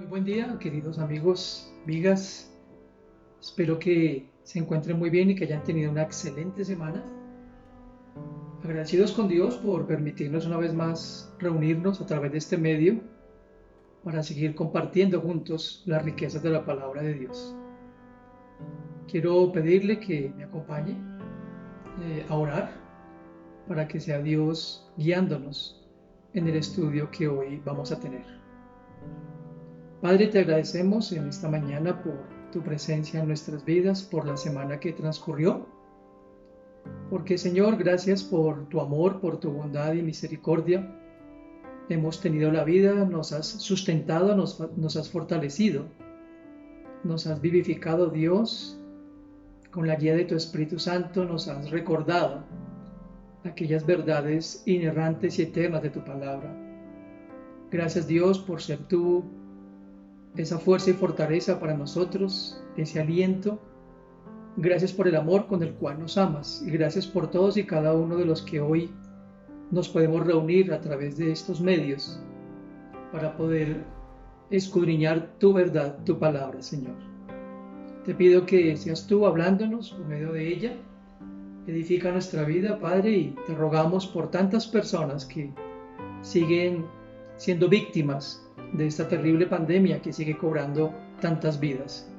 Muy buen día, queridos amigos, amigas. Espero que se encuentren muy bien y que hayan tenido una excelente semana. Agradecidos con Dios por permitirnos una vez más reunirnos a través de este medio para seguir compartiendo juntos las riquezas de la palabra de Dios. Quiero pedirle que me acompañe a orar para que sea Dios guiándonos en el estudio que hoy vamos a tener. Padre, te agradecemos en esta mañana por tu presencia en nuestras vidas, por la semana que transcurrió, porque Señor, gracias por tu amor, por tu bondad y misericordia. Hemos tenido la vida, nos has sustentado, nos has fortalecido, nos has vivificado, Dios, con la guía de tu Espíritu Santo, nos has recordado aquellas verdades inerrantes y eternas de tu palabra. Gracias, Dios, por ser tú esa fuerza y fortaleza para nosotros, ese aliento. Gracias por el amor con el cual nos amas y gracias por todos y cada uno de los que hoy nos podemos reunir a través de estos medios para poder escudriñar tu verdad, tu palabra, Señor. Te pido que seas tú hablándonos por medio de ella. Edifica nuestra vida, Padre, y te rogamos por tantas personas que siguen siendo víctimas de esta terrible pandemia que sigue cobrando tantas vidas.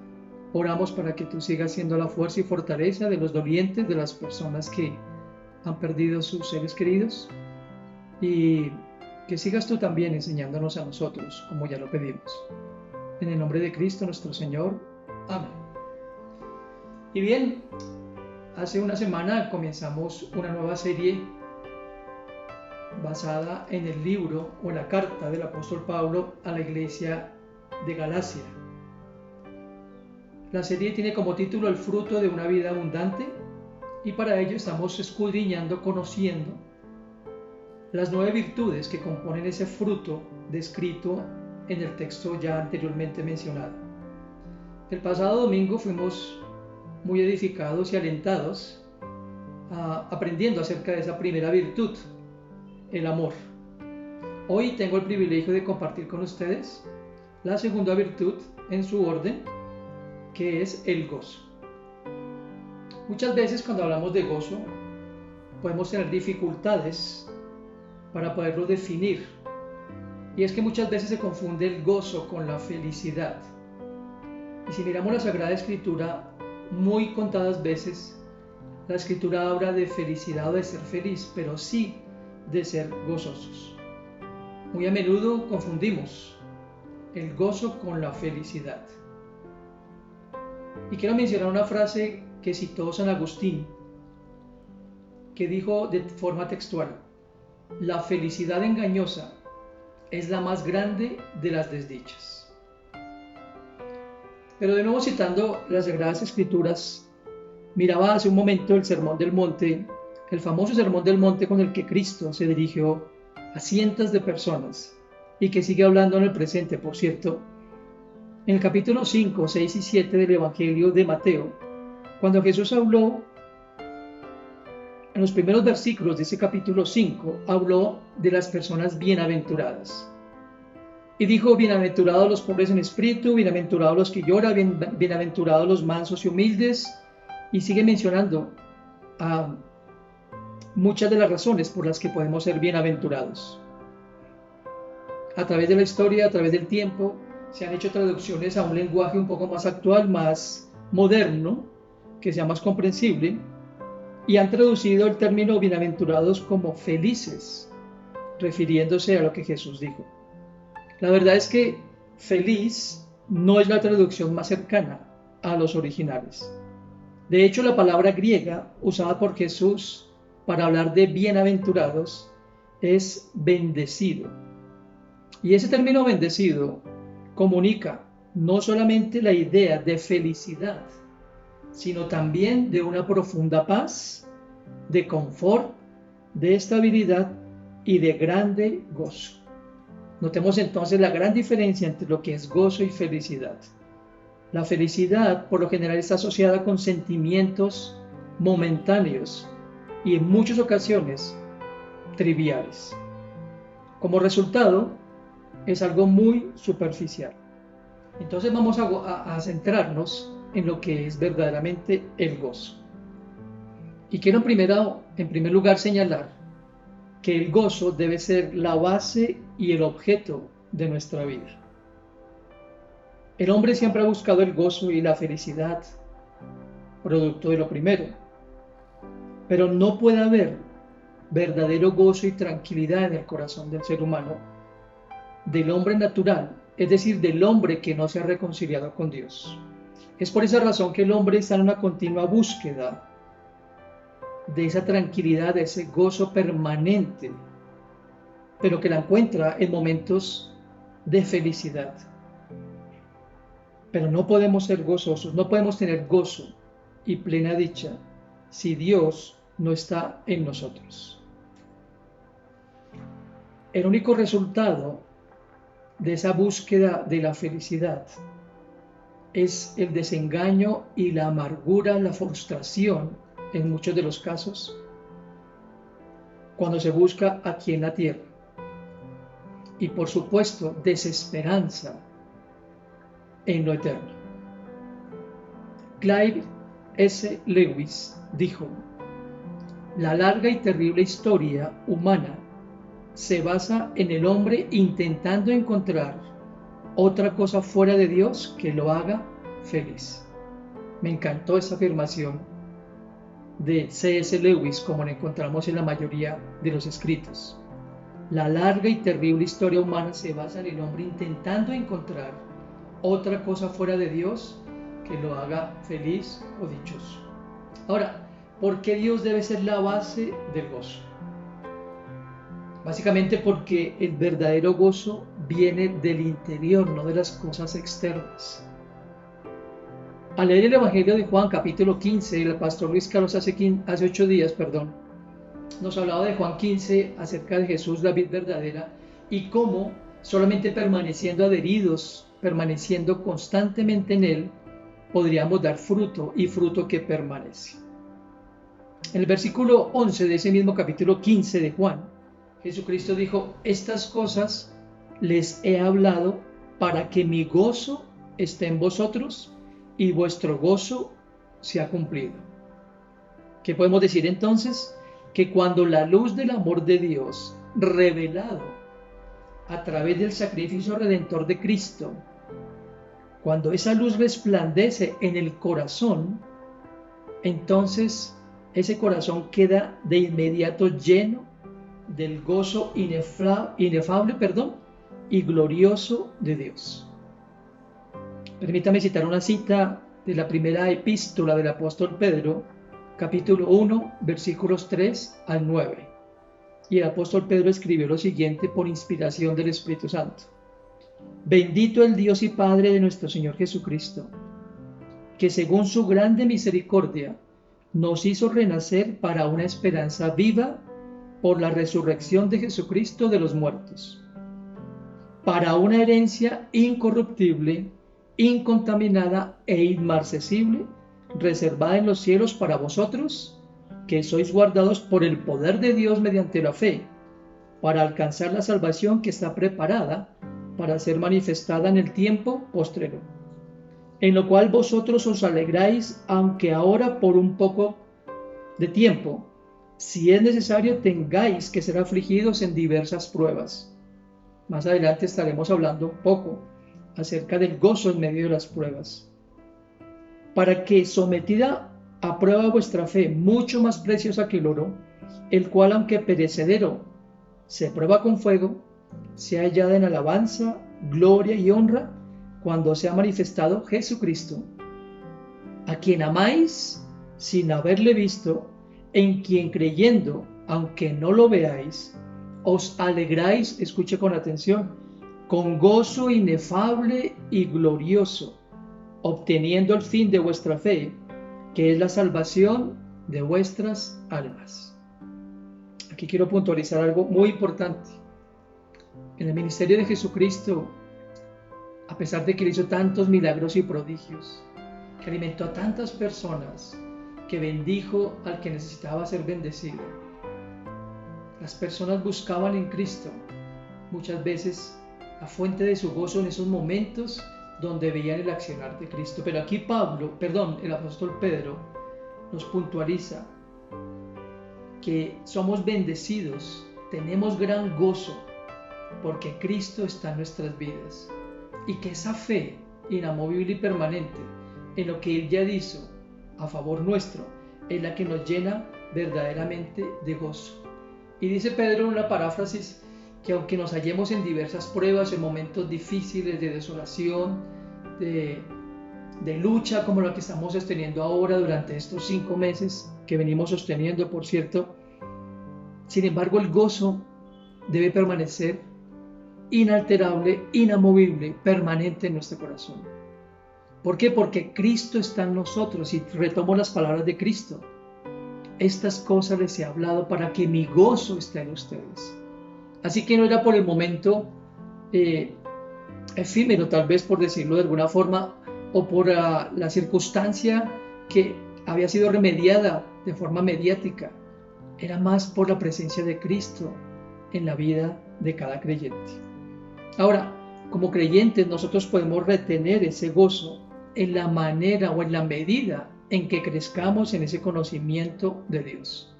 Oramos para que tú sigas siendo la fuerza y fortaleza de los dolientes, de las personas que han perdido sus seres queridos, y que sigas tú también enseñándonos a nosotros, como ya lo pedimos. En el nombre de Cristo nuestro Señor. Amén. Y bien, hace una semana comenzamos una nueva serie basada en el libro o la carta del apóstol Pablo a la iglesia de Galacia. La serie tiene como título El fruto de una vida abundante y para ello estamos escudriñando, conociendo las 9 virtudes que componen ese fruto descrito en el texto ya anteriormente mencionado. El pasado domingo fuimos muy edificados y alentados aprendiendo acerca de esa primera virtud, el amor. Hoy tengo el privilegio de compartir con ustedes la segunda virtud en su orden, que es el gozo. Muchas veces cuando hablamos de gozo podemos tener dificultades para poderlo definir, y es que muchas veces se confunde el gozo con la felicidad. Y si miramos la Sagrada Escritura, muy contadas veces la Escritura habla de felicidad o de ser feliz, pero sí de ser gozosos. Muy a menudo confundimos el gozo con la felicidad. Y quiero mencionar una frase que citó San Agustín, que dijo de forma textual: la felicidad engañosa es la más grande de las desdichas. Pero de nuevo, citando las Sagradas Escrituras, miraba hace un momento el Sermón del Monte, el famoso Sermón del Monte con el que Cristo se dirigió a cientos de personas y que sigue hablando en el presente, por cierto. En el capítulo 5, 6 y 7 del Evangelio de Mateo, cuando Jesús habló, en los primeros versículos de ese capítulo 5, habló de las personas bienaventuradas. Y dijo: bienaventurados los pobres en espíritu, bienaventurados los que lloran, bienaventurados los mansos y humildes. Y sigue mencionando muchas de las razones por las que podemos ser bienaventurados. A través de la historia, a través del tiempo, se han hecho traducciones a un lenguaje un poco más actual, más moderno, que sea más comprensible, y han traducido el término bienaventurados como felices, refiriéndose a lo que Jesús dijo. La verdad es que feliz no es la traducción más cercana a los originales. De hecho, la palabra griega usada por Jesús para hablar de bienaventurados es bendecido. Y ese término bendecido comunica no solamente la idea de felicidad, sino también de una profunda paz, de confort, de estabilidad y de grande gozo. Notemos entonces la gran diferencia entre lo que es gozo y felicidad. La felicidad por lo general está asociada con sentimientos momentáneos y en muchas ocasiones triviales. Como resultado, es algo muy superficial. Entonces vamos a centrarnos en lo que es verdaderamente el gozo. Y quiero en primer lugar señalar que el gozo debe ser la base y el objeto de nuestra vida. El hombre siempre ha buscado el gozo y la felicidad, producto de lo primero, pero no puede haber verdadero gozo y tranquilidad en el corazón del ser humano, del hombre natural, es decir, del hombre que no se ha reconciliado con Dios. Es por esa razón que el hombre está en una continua búsqueda de esa tranquilidad, de ese gozo permanente, pero que la encuentra en momentos de felicidad. Pero no podemos ser gozosos, no podemos tener gozo y plena dicha si Dios no está en nosotros. El único resultado de esa búsqueda de la felicidad es el desengaño y la amargura, la frustración en muchos de los casos, cuando se busca aquí en la tierra. Y por supuesto, desesperanza en lo eterno. Clive S. Lewis dijo: la larga y terrible historia humana se basa en el hombre intentando encontrar otra cosa fuera de Dios que lo haga feliz. Me encantó esa afirmación de C.S. Lewis, como la encontramos en la mayoría de los escritos. La larga y terrible historia humana se basa en el hombre intentando encontrar otra cosa fuera de Dios que lo haga feliz o dichoso. Ahora, ¿por qué Dios debe ser la base del gozo? Básicamente porque el verdadero gozo viene del interior, no de las cosas externas. Al leer el Evangelio de Juan, capítulo 15, el pastor Luis Carlos hace 8 días, nos hablaba de Juan 15 acerca de Jesús, la vid verdadera, y cómo solamente permaneciendo adheridos, permaneciendo constantemente en Él, podríamos dar fruto, y fruto que permanece. En el versículo 11 de ese mismo capítulo 15 de Juan, Jesucristo dijo: estas cosas les he hablado para que mi gozo esté en vosotros y vuestro gozo se ha cumplido. ¿Qué podemos decir entonces? Que cuando la luz del amor de Dios, revelado a través del sacrificio redentor de Cristo, cuando esa luz resplandece en el corazón, entonces ese corazón queda de inmediato lleno del gozo inefable y glorioso de Dios. Permítame citar una cita de la primera epístola del apóstol Pedro, capítulo 1, versículos 3 al 9. Y el apóstol Pedro escribió lo siguiente por inspiración del Espíritu Santo: bendito el Dios y Padre de nuestro Señor Jesucristo, que según su grande misericordia nos hizo renacer para una esperanza viva por la resurrección de Jesucristo de los muertos, para una herencia incorruptible, incontaminada e inmarcesible, reservada en los cielos para vosotros, que sois guardados por el poder de Dios mediante la fe, para alcanzar la salvación que está preparada para ser manifestada en el tiempo postrero, en lo cual vosotros os alegráis, aunque ahora por un poco de tiempo, si es necesario, tengáis que ser afligidos en diversas pruebas. Más adelante estaremos hablando un poco acerca del gozo en medio de las pruebas, para que, sometida a prueba vuestra fe, mucho más preciosa que el oro, el cual, aunque perecedero, se prueba con fuego, sea hallada en alabanza, gloria y honra cuando sea manifestado Jesucristo, a quien amáis sin haberle visto, en quien creyendo, aunque no lo veáis, os alegráis, escuche con atención, con gozo inefable y glorioso, obteniendo el fin de vuestra fe, que es la salvación de vuestras almas. Aquí quiero puntualizar algo muy importante. En el ministerio de Jesucristo, a pesar de que hizo tantos milagros y prodigios, que alimentó a tantas personas, que bendijo al que necesitaba ser bendecido, las personas buscaban en Cristo muchas veces la fuente de su gozo en esos momentos donde veían el accionar de Cristo. Pero aquí el apóstol Pedro nos puntualiza que somos bendecidos, tenemos gran gozo porque Cristo está en nuestras vidas y que esa fe inamovible y permanente en lo que Él ya hizo a favor nuestro es la que nos llena verdaderamente de gozo. Y dice Pedro en una paráfrasis que aunque nos hallemos en diversas pruebas, en momentos difíciles de desolación, de lucha como la que estamos sosteniendo ahora durante estos 5 meses que venimos sosteniendo, por cierto, sin embargo el gozo debe permanecer inalterable, inamovible, permanente en nuestro corazón. ¿Por qué? Porque Cristo está en nosotros, y retomo las palabras de Cristo: estas cosas les he hablado para que mi gozo esté en ustedes. Así que no era por el momento efímero, tal vez, por decirlo de alguna forma, o por la circunstancia que había sido remediada de forma mediática. Era más por la presencia de Cristo en la vida de cada creyente. Ahora, como creyentes, nosotros podemos retener ese gozo en la manera o en la medida en que crezcamos en ese conocimiento de Dios.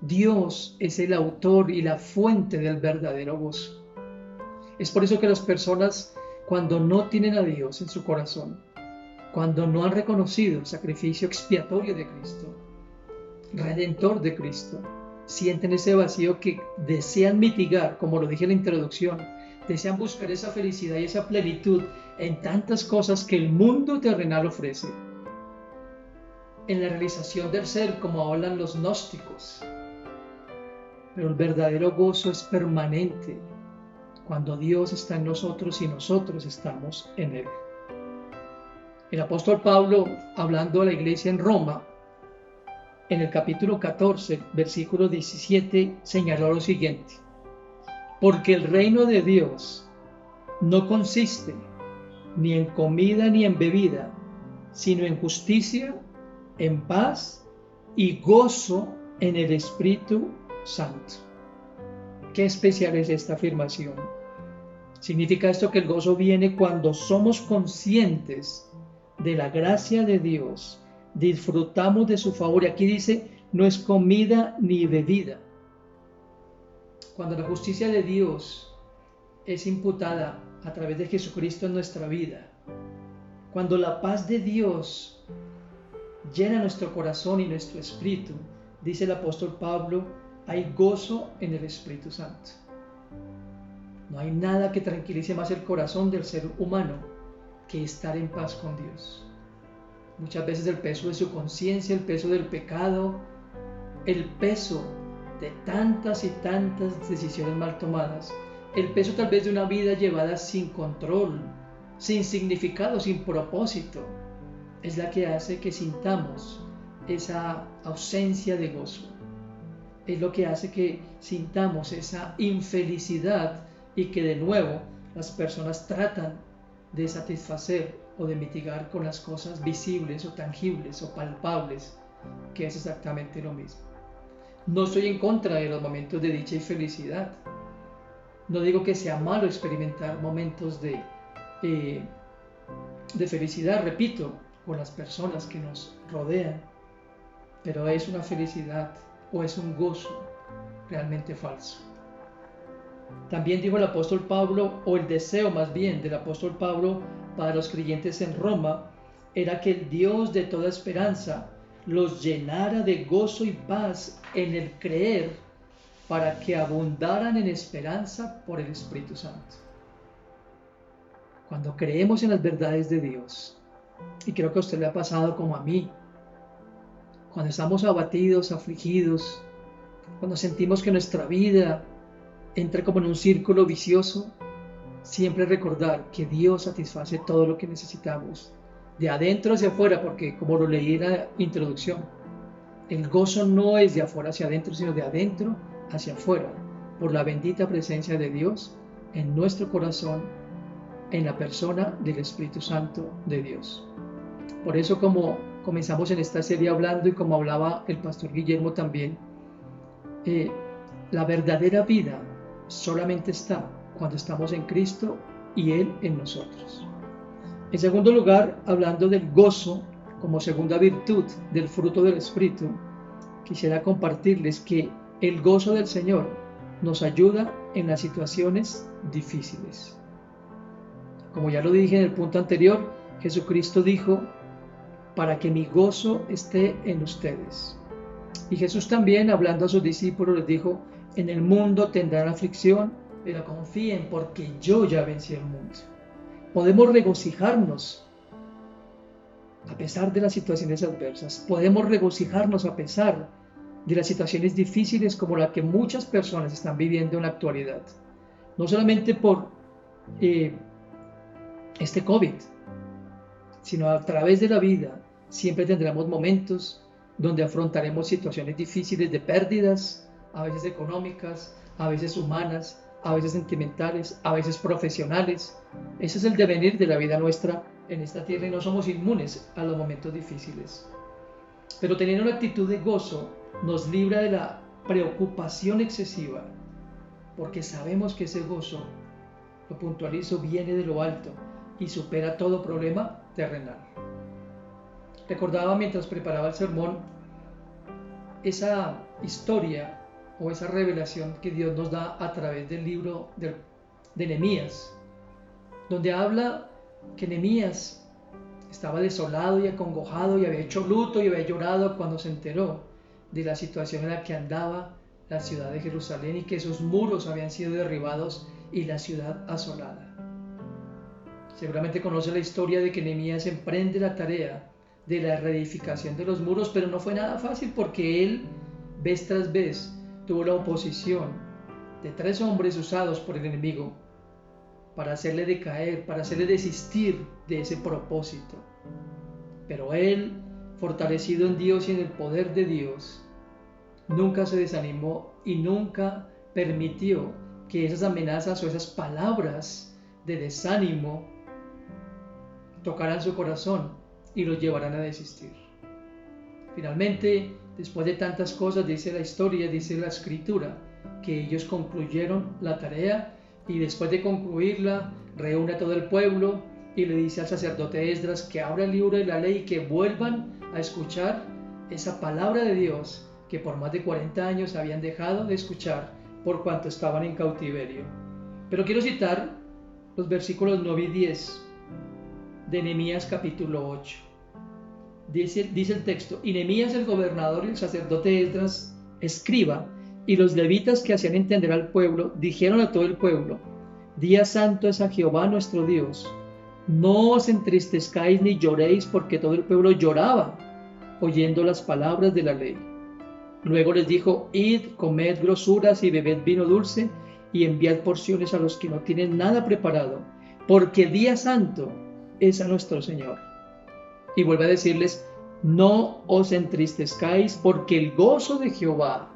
Dios es el autor y la fuente del verdadero gozo. Es por eso que las personas, cuando no tienen a Dios en su corazón, cuando no han reconocido el sacrificio expiatorio de Cristo, redentor de Cristo, sienten ese vacío que desean mitigar, como lo dije en la introducción, desean buscar esa felicidad y esa plenitud en tantas cosas que el mundo terrenal ofrece, en la realización del ser, como hablan los gnósticos. Pero el verdadero gozo es permanente cuando Dios está en nosotros y nosotros estamos en Él. El apóstol Pablo, hablando a la iglesia en Roma, en el capítulo 14, versículo 17, señaló lo siguiente: porque el reino de Dios no consiste ni en comida ni en bebida, sino en justicia, en paz y gozo en el Espíritu Santo. Qué especial es esta afirmación. Significa esto que el gozo viene cuando somos conscientes de la gracia de Dios, disfrutamos de su favor. Y aquí dice, no es comida ni bebida. Cuando la justicia de Dios es imputada a través de Jesucristo en nuestra vida, cuando la paz de Dios llena nuestro corazón y nuestro espíritu, dice el apóstol Pablo, hay gozo en el Espíritu Santo. No hay nada que tranquilice más el corazón del ser humano que estar en paz con Dios. Muchas veces el peso de su conciencia, el peso del pecado, el peso de tantas y tantas decisiones mal tomadas, el peso tal vez de una vida llevada sin control, sin significado, sin propósito, es la que hace que sintamos esa ausencia de gozo. Es lo que hace que sintamos esa infelicidad y que de nuevo las personas tratan de satisfacer o de mitigar con las cosas visibles o tangibles o palpables, que es exactamente lo mismo. No estoy en contra de los momentos de dicha y felicidad. No digo que sea malo experimentar momentos de felicidad, repito, con las personas que nos rodean, pero es una felicidad o es un gozo realmente falso. También dijo el apóstol Pablo, o el deseo más bien del apóstol Pablo para los creyentes en Roma, era que el Dios de toda esperanza los llenara de gozo y paz en el creer, para que abundaran en esperanza por el Espíritu Santo. Cuando creemos en las verdades de Dios, y creo que a usted le ha pasado como a mí, cuando estamos abatidos, afligidos, cuando sentimos que nuestra vida entra como en un círculo vicioso, siempre recordar que Dios satisface todo lo que necesitamos, de adentro hacia afuera, porque como lo leí en la introducción, el gozo no es de afuera hacia adentro, sino de adentro hacia afuera, por la bendita presencia de Dios en nuestro corazón, en la persona del Espíritu Santo de Dios. Por eso, como comenzamos en esta serie hablando y como hablaba el pastor Guillermo también, la verdadera vida solamente está cuando estamos en Cristo y Él en nosotros. En segundo lugar, hablando del gozo como segunda virtud del fruto del Espíritu, quisiera compartirles que el gozo del Señor nos ayuda en las situaciones difíciles. Como ya lo dije en el punto anterior, Jesucristo dijo, para que mi gozo esté en ustedes. Y Jesús también, hablando a sus discípulos, les dijo, en el mundo tendrán aflicción, pero confíen porque yo ya vencí el mundo. Podemos regocijarnos a pesar de las situaciones adversas. Podemos regocijarnos a pesar de las situaciones difíciles como la que muchas personas están viviendo en la actualidad. No solamente por este COVID, sino a través de la vida siempre tendremos momentos donde afrontaremos situaciones difíciles de pérdidas, a veces económicas, a veces humanas, a veces sentimentales, a veces profesionales. Ese es el devenir de la vida nuestra en esta tierra y no somos inmunes a los momentos difíciles. Pero teniendo una actitud de gozo nos libra de la preocupación excesiva, porque sabemos que ese gozo, lo puntualizo, viene de lo alto y supera todo problema terrenal. Recordaba mientras preparaba el sermón esa historia o esa revelación que Dios nos da a través del libro de Nehemías, donde habla que Nehemías estaba desolado y acongojado y había hecho luto y había llorado cuando se enteró de la situación en la que andaba la ciudad de Jerusalén y que sus muros habían sido derribados y la ciudad asolada. Seguramente conoce la historia de que Nehemías emprende la tarea de la reedificación de los muros, pero no fue nada fácil porque él, vez tras vez, tuvo la oposición de 3 hombres usados por el enemigo para hacerle decaer, para hacerle desistir de ese propósito. Pero él, fortalecido en Dios y en el poder de Dios, nunca se desanimó y nunca permitió que esas amenazas o esas palabras de desánimo tocaran su corazón y lo llevaran a desistir. Finalmente, después de tantas cosas, dice la historia, dice la escritura, que ellos concluyeron la tarea y después de concluirla, reúne a todo el pueblo y le dice al sacerdote Esdras que abra el libro de la ley y que vuelvan a escuchar esa palabra de Dios que por más de 40 años habían dejado de escuchar por cuanto estaban en cautiverio. Pero quiero citar los versículos 9 y 10 de Nehemías capítulo 8. Dice el texto, y Nehemías el gobernador y el sacerdote Esdras, escriba, y los levitas que hacían entender al pueblo, dijeron a todo el pueblo, día santo es a Jehová nuestro Dios, no os entristezcáis ni lloréis, porque todo el pueblo lloraba, oyendo las palabras de la ley. Luego les dijo, id, comed grosuras y bebed vino dulce, y enviad porciones a los que no tienen nada preparado, porque día santo es a nuestro Señor. Y vuelve a decirles, no os entristezcáis, porque el gozo de Jehová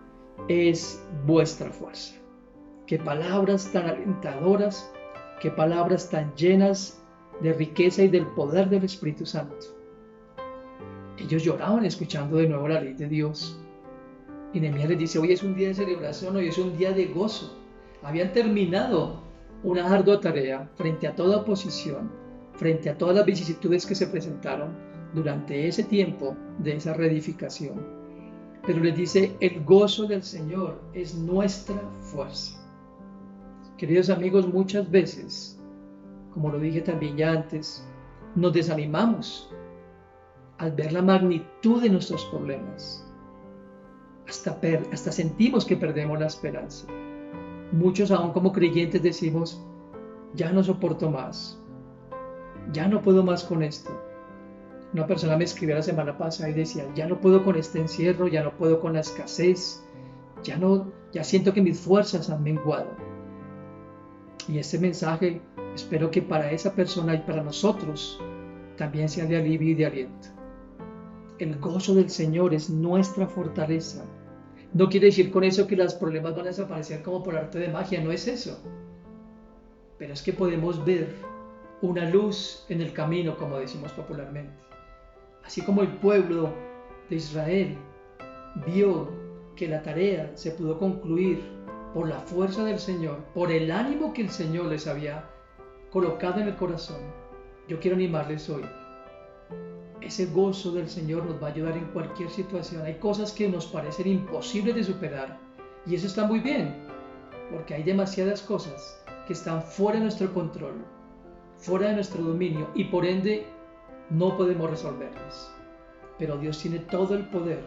es vuestra fuerza. Qué palabras tan alentadoras, qué palabras tan llenas de riqueza y del poder del Espíritu Santo. Ellos lloraban escuchando de nuevo la ley de Dios. Y Nehemías les dice, hoy es un día de celebración, hoy es un día de gozo. Habían terminado una ardua tarea frente a toda oposición, frente a todas las vicisitudes que se presentaron durante ese tiempo de esa reedificación. Pero les dice, el gozo del Señor es nuestra fuerza. Queridos amigos, muchas veces, como lo dije también ya antes, nos desanimamos al ver la magnitud de nuestros problemas. Hasta sentimos que perdemos la esperanza. Muchos aún como creyentes decimos, ya no soporto más, ya no puedo más con esto. Una persona me escribió la semana pasada y decía, ya no puedo con este encierro, ya no puedo con la escasez, ya siento que mis fuerzas han menguado. Y este mensaje espero que para esa persona y para nosotros también sea de alivio y de aliento. El gozo del Señor es nuestra fortaleza. No quiere decir con eso que los problemas van a desaparecer como por arte de magia, no es eso. Pero es que podemos ver una luz en el camino, como decimos popularmente. Así como el pueblo de Israel vio que la tarea se pudo concluir por la fuerza del Señor, por el ánimo que el Señor les había colocado en el corazón. yo quiero animarles hoy. Ese gozo del Señor nos va a ayudar en cualquier situación. Hay cosas que nos parecen imposibles de superar y eso está muy bien, porque hay demasiadas cosas que están fuera de nuestro control, fuera de nuestro dominio y por ende no podemos resolverlas. Pero Dios tiene todo el poder.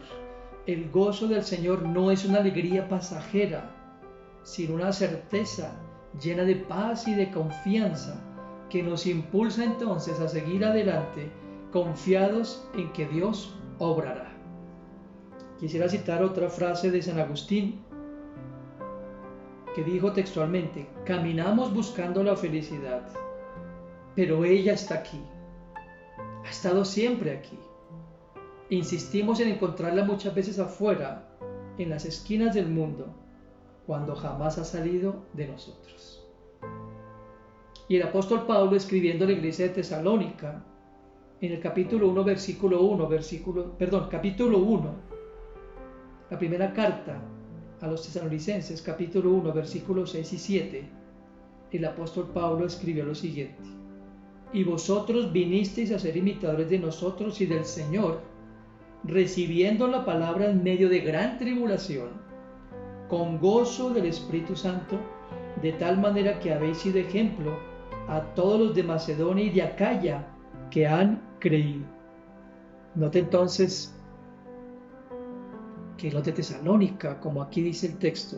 El gozo del Señor no es una alegría pasajera, sino una certeza llena de paz y de confianza que nos impulsa entonces a seguir adelante confiados en que Dios obrará. Quisiera citar otra frase de San Agustín que dijo textualmente: caminamos buscando la felicidad, pero ella está aquí, ha estado siempre aquí. Insistimos en encontrarla muchas veces afuera, en las esquinas del mundo, cuando jamás ha salido de nosotros. Y el apóstol Pablo, escribiendo a la iglesia de Tesalónica, en el capítulo 1, capítulo 1, la primera carta a los tesalonicenses, capítulo 1, versículos 6 y 7, el apóstol Pablo escribió lo siguiente: y vosotros vinisteis a ser imitadores de nosotros y del Señor, recibiendo la palabra en medio de gran tribulación, con gozo del Espíritu Santo, de tal manera que habéis sido ejemplo a todos los de Macedonia y de Acaya que han creído. Note entonces que los de Tesalónica, como aquí dice el texto,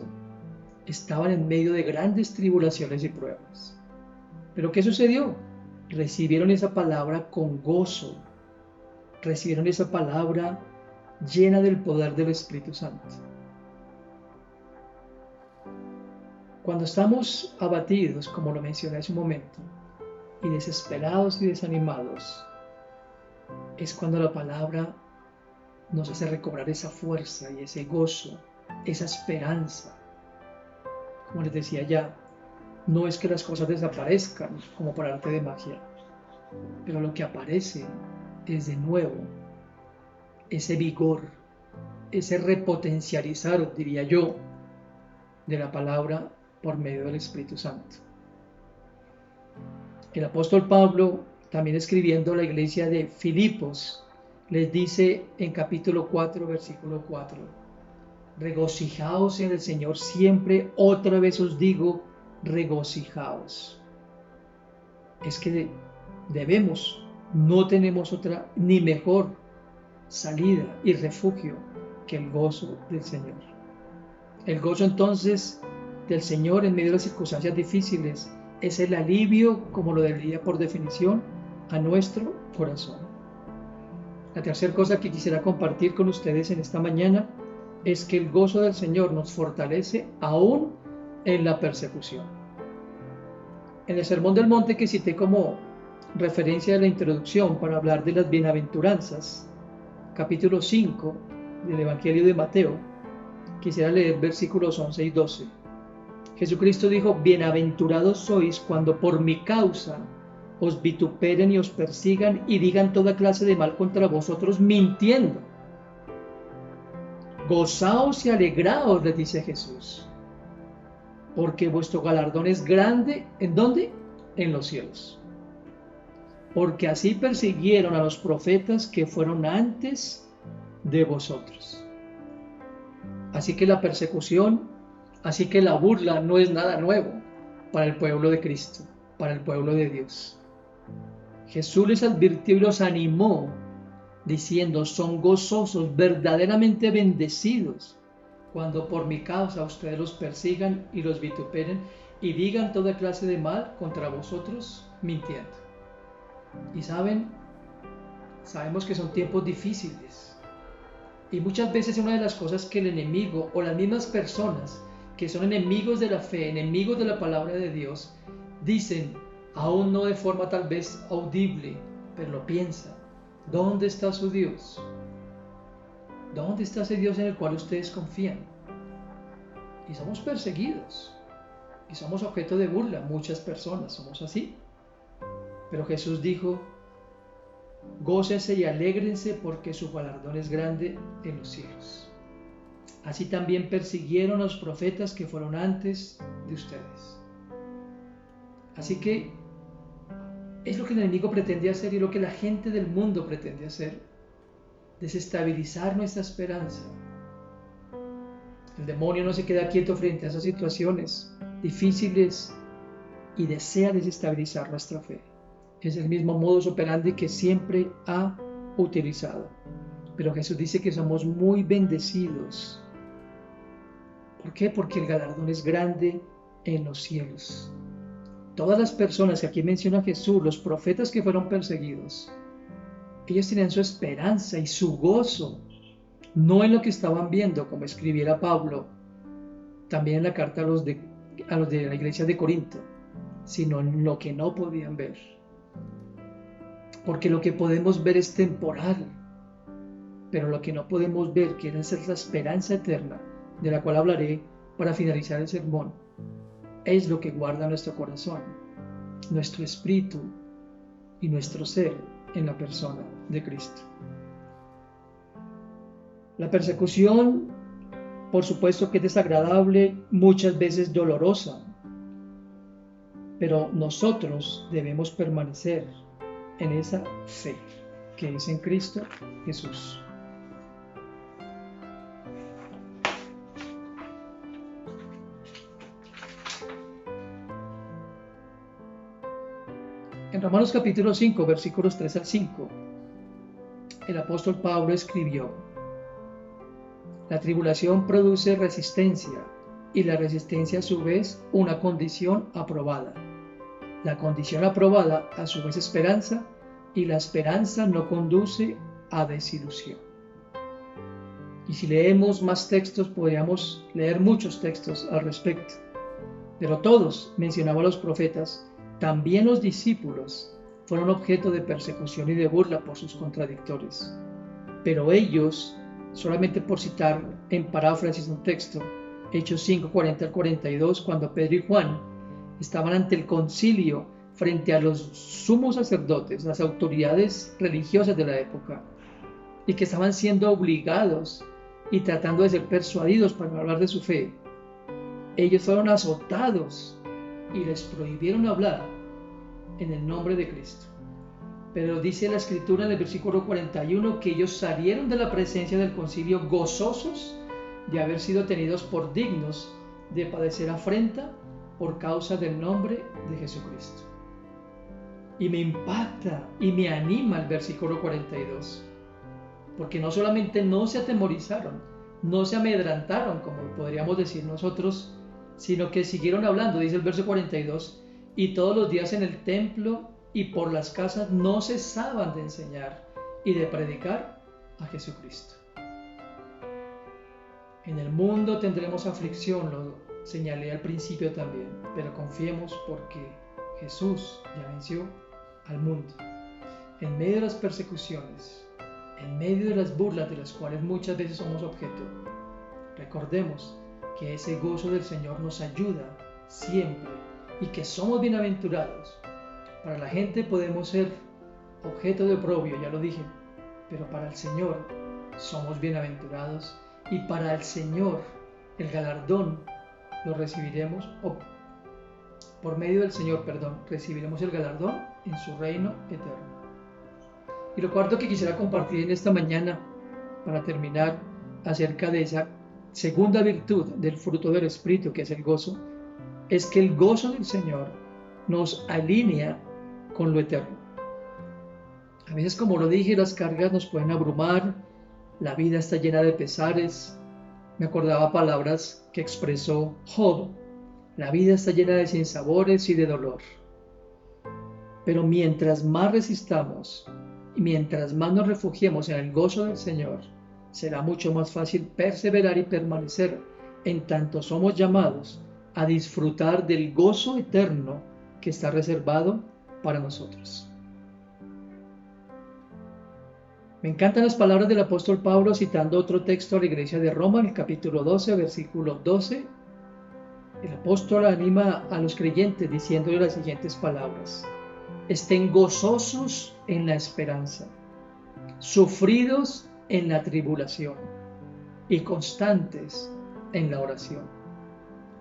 estaban en medio de grandes tribulaciones y pruebas. ¿Pero qué sucedió? Recibieron esa palabra con gozo, recibieron esa palabra llena del poder del Espíritu Santo. Cuando estamos abatidos, como lo mencioné hace un momento, y desesperados y desanimados, es cuando la palabra nos hace recobrar esa fuerza y ese gozo, esa esperanza. Como les decía ya, no es que las cosas desaparezcan como por arte de magia, pero lo que aparece es de nuevo ese vigor, ese repotencializar, diría yo, de la palabra por medio del Espíritu Santo. El apóstol Pablo, también escribiendo a la iglesia de Filipos, les dice en capítulo 4, versículo 4: regocijaos en el Señor siempre, otra vez os digo, regocijaos. Es que no tenemos otra ni mejor salida y refugio que el gozo del Señor. El gozo entonces del Señor en medio de las circunstancias difíciles es el alivio, como lo diría por definición, a nuestro corazón. La tercera cosa que quisiera compartir con ustedes en esta mañana es que el gozo del Señor nos fortalece aún en la persecución. En el Sermón del Monte que cité como referencia de la introducción para hablar de las bienaventuranzas, capítulo 5 del Evangelio de Mateo, quisiera leer versículos 11 y 12. Jesucristo dijo: bienaventurados sois cuando por mi causa os vituperen y os persigan y digan toda clase de mal contra vosotros mintiendo. Gozaos y alegraos, les dice Jesús, porque vuestro galardón es grande. ¿En dónde? En los cielos. Porque así persiguieron a los profetas que fueron antes de vosotros. Así que la persecución, así que la burla no es nada nuevo para el pueblo de Cristo, para el pueblo de Dios. Jesús les advirtió y los animó, diciendo: son gozosos, verdaderamente bendecidos, cuando por mi causa ustedes los persigan y los vituperen y digan toda clase de mal contra vosotros mintiendo. Y sabemos que son tiempos difíciles. Y muchas veces una de las cosas que el enemigo o las mismas personas que son enemigos de la fe, enemigos de la palabra de Dios, dicen, aún no de forma tal vez audible, pero lo piensan: ¿dónde está su Dios? ¿Dónde está ese Dios en el cual ustedes confían? Y somos perseguidos y somos objeto de burla. Muchas personas somos así. Pero Jesús dijo: gócense y alégrense porque su galardón es grande en los cielos. Así también persiguieron a los profetas que fueron antes de ustedes. Así que Es lo que el enemigo pretende hacer y lo que la gente del mundo pretende hacer. Desestabilizar nuestra esperanza. El demonio no se queda quieto frente a esas situaciones difíciles y desea desestabilizar nuestra fe. Es el mismo modus operandi que siempre ha utilizado. Pero Jesús dice que somos muy bendecidos. ¿Por qué? Porque el galardón es grande en los cielos. Todas las personas que aquí menciona Jesús, los profetas que fueron perseguidos, ellos tenían su esperanza y su gozo, no en lo que estaban viendo, como escribiera Pablo, también en la carta a los de la iglesia de Corinto, sino en lo que no podían ver. Porque lo que podemos ver es temporal, pero lo que no podemos ver, que es la esperanza eterna, de la cual hablaré para finalizar el sermón, es lo que guarda nuestro corazón, nuestro espíritu y nuestro ser en la persona de Cristo. La persecución, por supuesto que es desagradable, muchas veces dolorosa, pero nosotros debemos permanecer en esa fe que es en Cristo Jesús. En Romanos capítulo 5, versículos 3 al 5, el apóstol Pablo escribió: la tribulación produce resistencia, y la resistencia a su vez una condición aprobada. La condición aprobada a su vez esperanza, y la esperanza no conduce a desilusión. Y si leemos más textos, podríamos leer muchos textos al respecto. Pero todos, mencionaba a los profetas, también los discípulos, fueron objeto de persecución y de burla por sus contradictores. Pero ellos, solamente por citar en paráfrasis un texto, Hechos 5, 40 al 42, cuando Pedro y Juan estaban ante el concilio frente a los sumos sacerdotes, las autoridades religiosas de la época, y que estaban siendo obligados y tratando de ser persuadidos para hablar de su fe, ellos fueron azotados y les prohibieron hablar en el nombre de Cristo. Pero dice la Escritura en el versículo 41 que ellos salieron de la presencia del concilio gozosos de haber sido tenidos por dignos de padecer afrenta por causa del nombre de Jesucristo. Y me impacta y me anima el versículo 42, porque no solamente no se atemorizaron, no se amedrantaron, como podríamos decir nosotros, sino que siguieron hablando, dice el verso 42, y todos los días en el templo y por las casas no cesaban de enseñar y de predicar a Jesucristo. En el mundo tendremos aflicción, lo señalé al principio también, pero confiemos porque Jesús ya venció al mundo. En medio de las persecuciones, en medio de las burlas de las cuales muchas veces somos objeto, recordemos que ese gozo del Señor nos ayuda siempre y que somos bienaventurados. Para la gente podemos ser objeto de oprobio, ya lo dije, pero para el Señor somos bienaventurados y para el Señor el galardón lo recibiremos, o por medio del Señor, recibiremos el galardón en su reino eterno. Y lo cuarto que quisiera compartir en esta mañana, para terminar, acerca de esa segunda virtud del fruto del Espíritu, que es el gozo, es que el gozo del Señor nos alinea con lo eterno. A veces, como lo dije, las cargas nos pueden abrumar, la vida está llena de pesares. Me acordaba palabras que expresó Job: la vida está llena de sinsabores y de dolor. Pero mientras más resistamos y mientras más nos refugiemos en el gozo del Señor, será mucho más fácil perseverar y permanecer, en tanto somos llamados a disfrutar del gozo eterno que está reservado para nosotros. Me encantan las palabras del apóstol Pablo citando otro texto a la iglesia de Roma, en el capítulo 12, versículo 12. El apóstol anima a los creyentes diciéndole las siguientes palabras: estén gozosos en la esperanza, sufridos en la tribulación y constantes en la oración.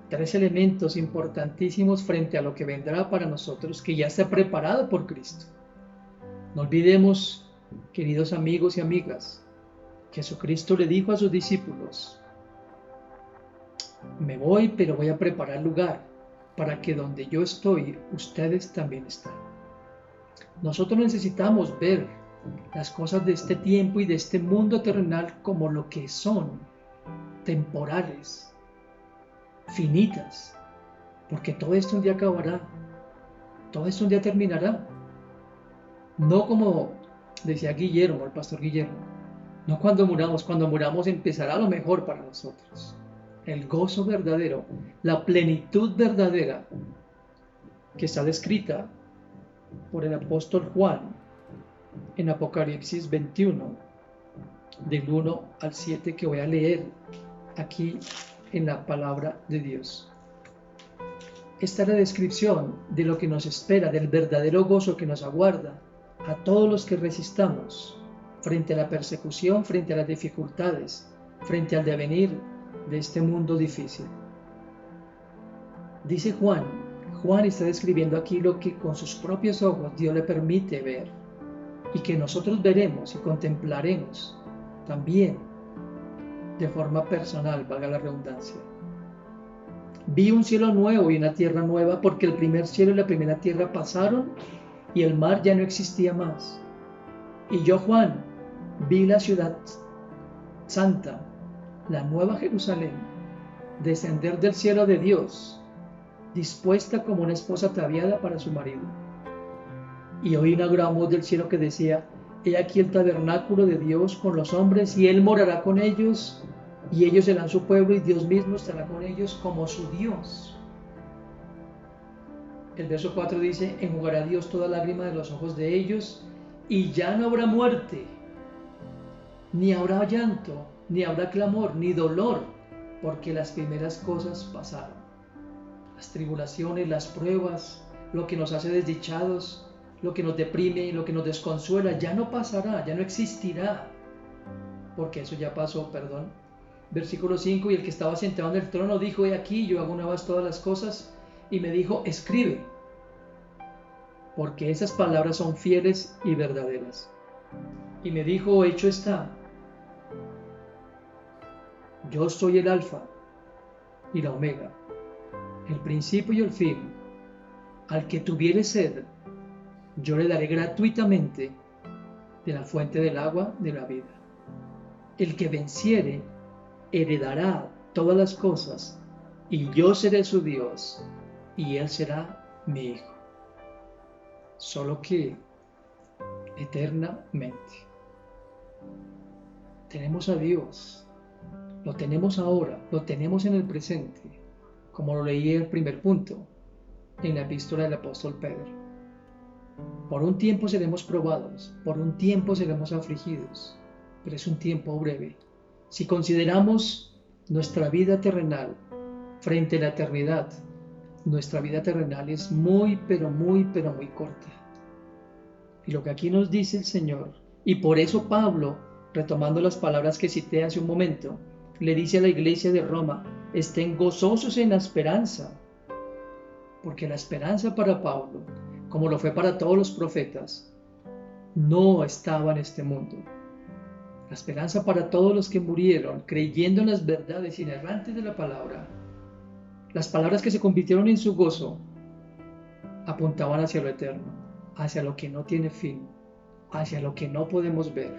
tres elementos importantísimos frente a lo que vendrá para nosotros, que ya está preparado por Cristo. No olvidemos, queridos amigos y amigas, Jesucristo le dijo a sus discípulos: me voy, pero voy a preparar lugar para que donde yo estoy, ustedes también estén. Nosotros necesitamos ver las cosas de este tiempo y de este mundo terrenal como lo que son, temporales, finitas, porque todo esto un día acabará, todo esto un día terminará. No como decía Guillermo, el pastor Guillermo, no cuando muramos empezará lo mejor para nosotros. El gozo verdadero, la plenitud verdadera que está descrita por el apóstol Juan en Apocalipsis 21, del 1 al 7, que voy a leer aquí en la palabra de Dios. Esta es la descripción de lo que nos espera, del verdadero gozo que nos aguarda a todos los que resistamos frente a la persecución, frente a las dificultades, frente al devenir de este mundo difícil. Dice Juan está describiendo aquí lo que con sus propios ojos Dios le permite ver y que nosotros veremos y contemplaremos también de forma personal, valga la redundancia. Vi un cielo nuevo y una tierra nueva, porque el primer cielo y la primera tierra pasaron y el mar ya no existía más. Y yo, Juan, vi la ciudad santa, la nueva Jerusalén, descender del cielo de Dios, dispuesta como una esposa ataviada para su marido. Y oí una gran voz del cielo que decía: he aquí el tabernáculo de Dios con los hombres, y Él morará con ellos, y ellos serán su pueblo, y Dios mismo estará con ellos como su Dios. El verso 4 dice: enjugará Dios toda lágrima de los ojos de ellos, y ya no habrá muerte, ni habrá llanto, ni habrá clamor, ni dolor, porque las primeras cosas pasaron. Las tribulaciones, las pruebas, lo que nos hace desdichados, lo que nos deprime, lo que nos desconsuela, ya no pasará, ya no existirá, porque eso ya pasó, perdón. Versículo 5: y el que estaba sentado en el trono dijo: he aquí, yo hago nuevas todas las cosas, y me dijo: escribe, porque esas palabras son fieles y verdaderas. Y me dijo: hecho está. Yo soy el Alfa y la Omega, el principio y el fin. Al que tuviere sed, yo le daré gratuitamente de la fuente del agua de la vida. El que venciere heredará todas las cosas, y yo seré su Dios, y él será mi hijo. Solo que eternamente. Tenemos a Dios, lo tenemos ahora, lo tenemos en el presente, como lo leí en el primer punto, en la epístola del apóstol Pedro. Por un tiempo seremos probados, por un tiempo seremos afligidos, pero es un tiempo breve. Si consideramos nuestra vida terrenal frente a la eternidad, nuestra vida terrenal es muy corta. Y lo que aquí nos dice el Señor, y por eso Pablo, retomando las palabras que cité hace un momento, le dice a la iglesia de Roma: estén gozosos en la esperanza, porque la esperanza para Pablo, como lo fue para todos los profetas, no estaba en este mundo. La esperanza para todos los que murieron creyendo en las verdades inerrantes de la palabra, las palabras que se convirtieron en su gozo, apuntaban hacia lo eterno, hacia lo que no tiene fin, hacia lo que no podemos ver,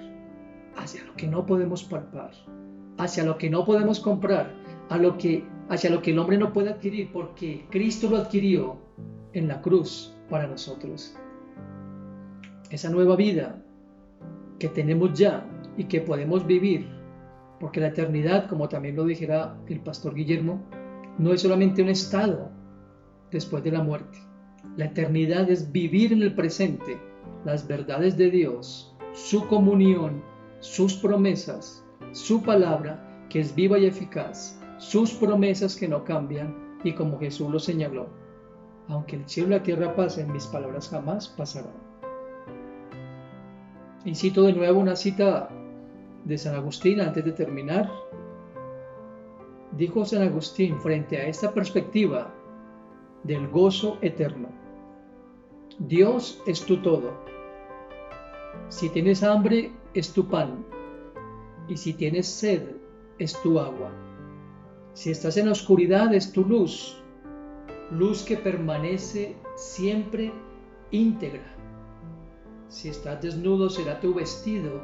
hacia lo que no podemos palpar, hacia lo que no podemos comprar, hacia lo que el hombre no puede adquirir, porque Cristo lo adquirió en la cruz para nosotros. Esa nueva vida que tenemos ya y que podemos vivir, porque la eternidad, como también lo dijera el pastor Guillermo, no es solamente un estado después de la muerte. La eternidad es vivir en el presente las verdades de Dios, su comunión, sus promesas, su palabra que es viva y eficaz, sus promesas que no cambian, y como Jesús lo señaló: aunque el cielo y la tierra pasen, mis palabras jamás pasarán. Y cito de nuevo una cita de San Agustín antes de terminar. dijo San Agustín frente a esta perspectiva del gozo eterno: Dios es tu todo. Si tienes hambre, es tu pan, y si tienes sed, es tu agua. Si estás en la oscuridad, es tu luz, luz que permanece siempre íntegra. Si estás desnudo, será tu vestido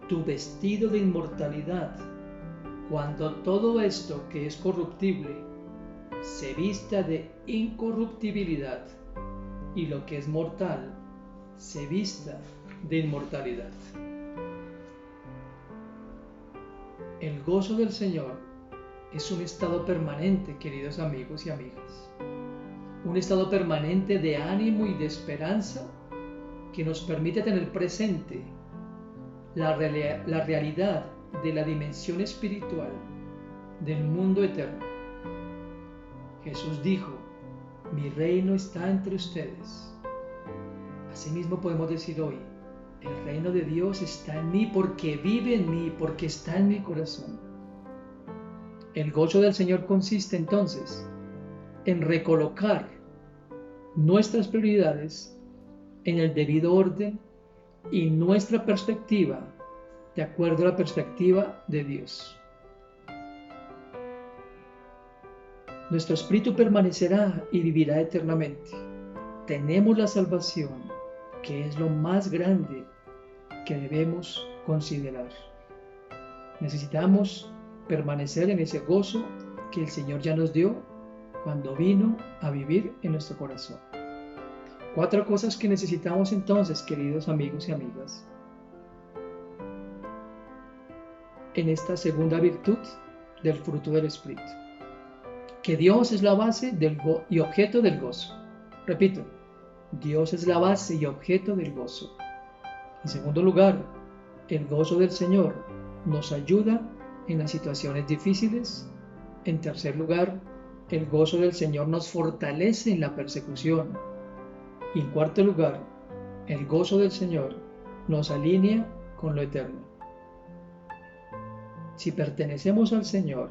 de inmortalidad, cuando todo esto que es corruptible se vista de incorruptibilidad y lo que es mortal se vista de inmortalidad. El gozo del Señor es un estado permanente, queridos amigos y amigas, un estado permanente de ánimo y de esperanza que nos permite tener presente la realidad de la dimensión espiritual del mundo eterno. Jesús dijo: mi reino está entre ustedes. Asimismo podemos decir hoy: el reino de Dios está en mí, porque vive en mí, porque está en mi corazón. El gozo del Señor consiste entonces en recolocar nuestras prioridades en el debido orden y nuestra perspectiva de acuerdo a la perspectiva de Dios. Nuestro espíritu permanecerá y vivirá eternamente. Tenemos la salvación, que es lo más grande que debemos considerar. Necesitamos permanecer en ese gozo que el Señor ya nos dio cuando vino a vivir en nuestro corazón. 4 cosas que necesitamos entonces, queridos amigos y amigas, en esta segunda virtud del fruto del Espíritu. Que Dios es la base y objeto del gozo. Repito, Dios es la base y objeto del gozo. En segundo lugar, el gozo del Señor nos ayuda en las situaciones difíciles. En tercer lugar, el gozo del Señor nos fortalece en la persecución. Y en cuarto lugar, el gozo del Señor nos alinea con lo eterno. Si pertenecemos al Señor,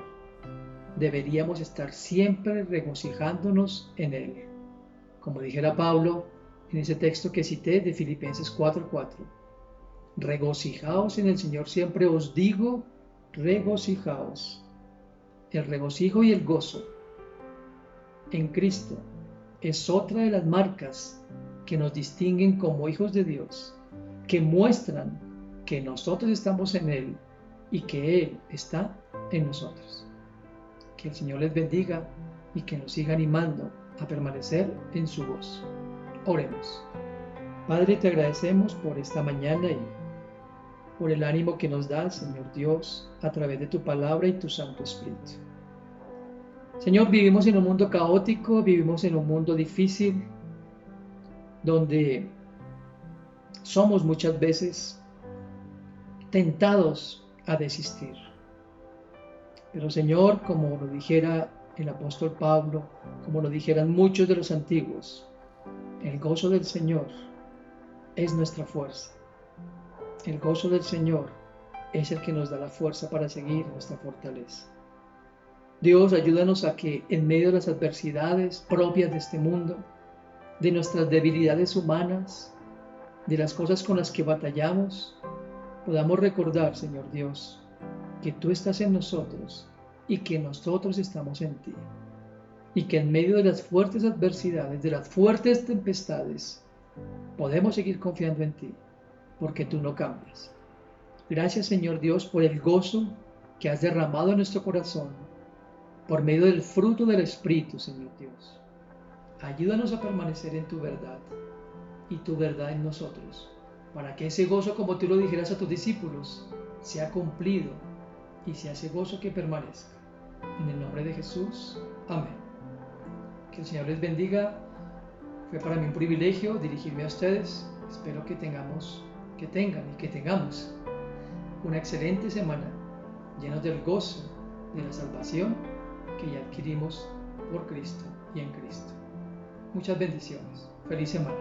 deberíamos estar siempre regocijándonos en Él. Como dijera Pablo en ese texto que cité de Filipenses 4:4. Regocijaos en el Señor siempre, os digo, regocijaos. El regocijo y el gozo en Cristo es otra de las marcas que nos distinguen como hijos de Dios, que muestran que nosotros estamos en Él y que Él está en nosotros. Que el Señor les bendiga y que nos siga animando a permanecer en su voz. Oremos. Padre, te agradecemos por esta mañana y por el ánimo que nos das, Señor Dios, a través de tu palabra y tu Santo Espíritu. Señor, vivimos en un mundo caótico, vivimos en un mundo difícil, donde somos muchas veces tentados a desistir. Pero Señor, como lo dijera el apóstol Pablo, como lo dijeran muchos de los antiguos, el gozo del Señor es nuestra fuerza. El gozo del Señor es el que nos da la fuerza para seguir nuestra fortaleza. Dios, ayúdanos a que en medio de las adversidades propias de este mundo, de nuestras debilidades humanas, de las cosas con las que batallamos, podamos recordar, Señor Dios, que tú estás en nosotros y que nosotros estamos en ti. Y que en medio de las fuertes adversidades, de las fuertes tempestades, podemos seguir confiando en ti, porque tú no cambias. Gracias, Señor Dios, por el gozo que has derramado en nuestro corazón, por medio del fruto del Espíritu, Señor Dios. Ayúdanos a permanecer en tu verdad y tu verdad en nosotros, para que ese gozo, como tú lo dijeras a tus discípulos, sea cumplido y sea ese gozo que permanezca. En el nombre de Jesús, amén. Que el Señor les bendiga. Fue para mí un privilegio dirigirme a ustedes. Espero que tengan y que tengamos una excelente semana, llenos del gozo de la salvación que ya adquirimos por Cristo y en Cristo. Muchas bendiciones. Feliz semana.